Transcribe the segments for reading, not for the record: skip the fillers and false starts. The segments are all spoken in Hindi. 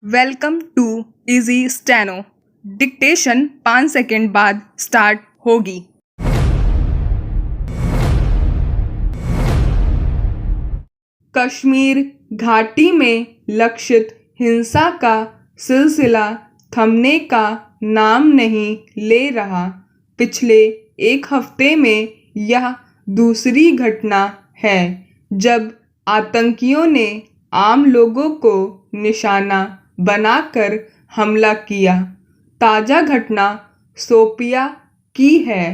Welcome to easy steno. Dictation 5 second बाद स्टार्ट होगी। कश्मीर घाटी में लक्षित हिंसा का सिलसिला थमने का नाम नहीं ले रहा। पिछले एक हफ्ते में यह दूसरी घटना है जब आतंकियों ने आम लोगों को निशाना बनाकर हमला किया। ताज़ा घटना सोपिया की है,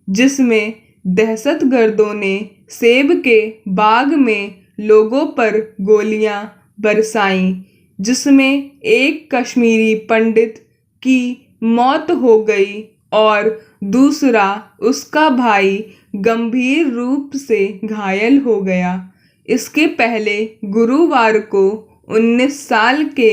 जिसमें दहशतगर्दों ने सेब के बाग में लोगों पर गोलियां बरसाईं, जिसमें एक कश्मीरी पंडित की मौत हो गई और दूसरा उसका भाई गंभीर रूप से घायल हो गया। इसके पहले गुरुवार को 19 साल के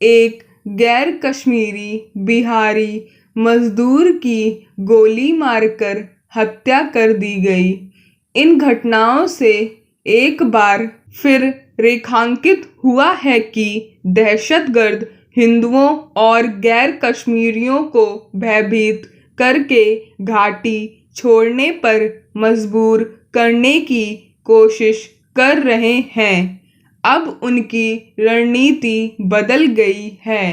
एक गैर कश्मीरी बिहारी मजदूर की गोली मारकर हत्या कर दी गई। इन घटनाओं से एक बार फिर रेखांकित हुआ है कि दहशतगर्द हिंदुओं और गैर कश्मीरियों को भयभीत करके घाटी छोड़ने पर मजबूर करने की कोशिश कर रहे हैं। अब उनकी रणनीति बदल गई है।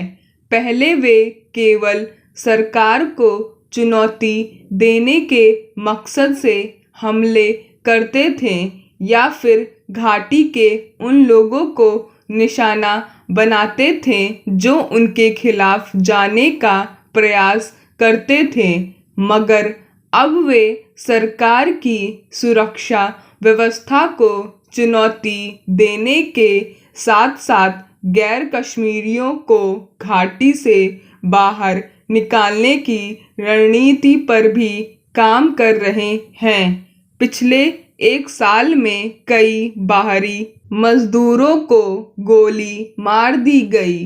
पहले वे केवल सरकार को चुनौती देने के मकसद से हमले करते थे या फिर घाटी के उन लोगों को निशाना बनाते थे जो उनके खिलाफ जाने का प्रयास करते थे, मगर अब वे सरकार की सुरक्षा व्यवस्था को चुनौती देने के साथ साथ गैर कश्मीरियों को घाटी से बाहर निकालने की रणनीति पर भी काम कर रहे हैं। पिछले एक साल में कई बाहरी मजदूरों को गोली मार दी गई।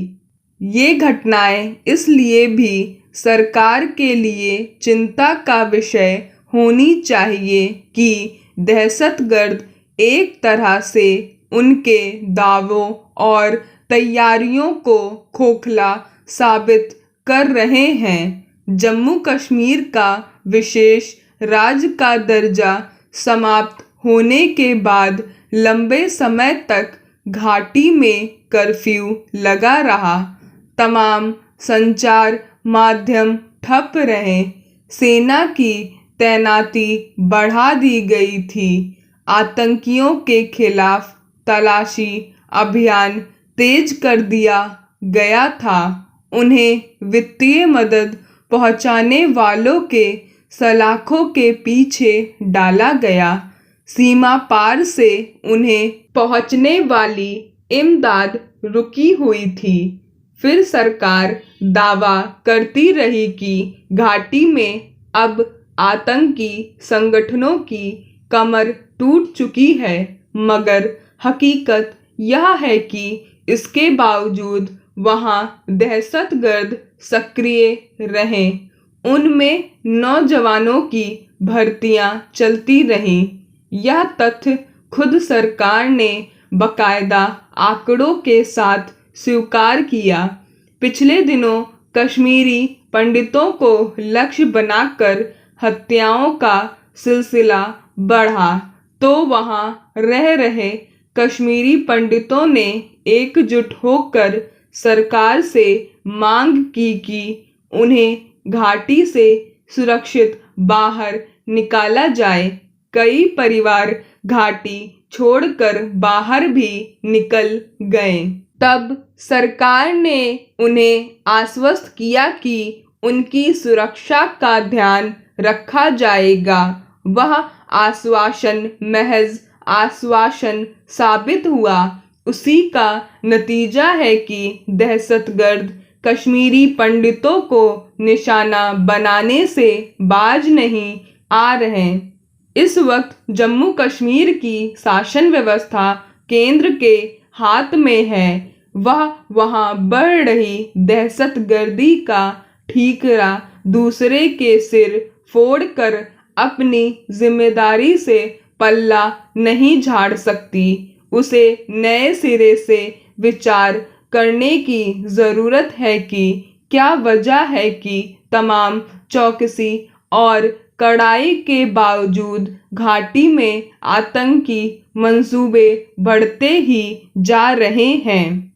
ये घटनाएं इसलिए भी सरकार के लिए चिंता का विषय होनी चाहिए कि दहशतगर्द एक तरह से उनके दावों और तैयारियों को खोखला साबित कर रहे हैं। जम्मू कश्मीर का विशेष राज्य का दर्जा समाप्त होने के बाद लंबे समय तक घाटी में कर्फ्यू लगा रहा। तमाम संचार माध्यम ठप रहे। सेना की तैनाती बढ़ा दी गई थी। आतंकियों के खिलाफ तलाशी अभियान तेज कर दिया गया था। उन्हें वित्तीय मदद पहुंचाने वालों के सलाखों के पीछे डाला गया। सीमा पार से उन्हें पहुंचने वाली इमदाद रुकी हुई थी। फिर सरकार दावा करती रही कि घाटी में अब आतंकी संगठनों की कमर टूट चुकी है, मगर हकीकत यह है कि इसके बावजूद वहां दहशतगर्द सक्रिय रहे। उनमें नौजवानों की भर्तियां चलती रहीं। यह तथ्य खुद सरकार ने बकायदा आंकड़ों के साथ स्वीकार किया। पिछले दिनों कश्मीरी पंडितों को लक्ष्य बनाकर हत्याओं का सिलसिला बढ़ा तो वहां रह रहे कश्मीरी पंडितों ने एकजुट होकर सरकार से मांग की कि उन्हें घाटी से सुरक्षित बाहर निकाला जाए। कई परिवार घाटी छोड़कर बाहर भी निकल गए। तब सरकार ने उन्हें आश्वस्त किया कि उनकी सुरक्षा का ध्यान रखा जाएगा। वह आश्वासन महज आश्वासन साबित हुआ। उसी का नतीजा है कि दहशतगर्द कश्मीरी पंडितों को निशाना बनाने से बाज नहीं आ रहे। इस वक्त जम्मू कश्मीर की शासन व्यवस्था केंद्र के हाथ में है। वह वहां बढ़ रही दहशतगर्दी का ठीकरा दूसरे के सिर फोड़कर अपनी जिम्मेदारी से पल्ला नहीं झाड़ सकती। उसे नए सिरे से विचार करने की ज़रूरत है कि क्या वजह है कि तमाम चौकसी और कड़ाई के बावजूद घाटी में आतंकी मंसूबे बढ़ते ही जा रहे हैं।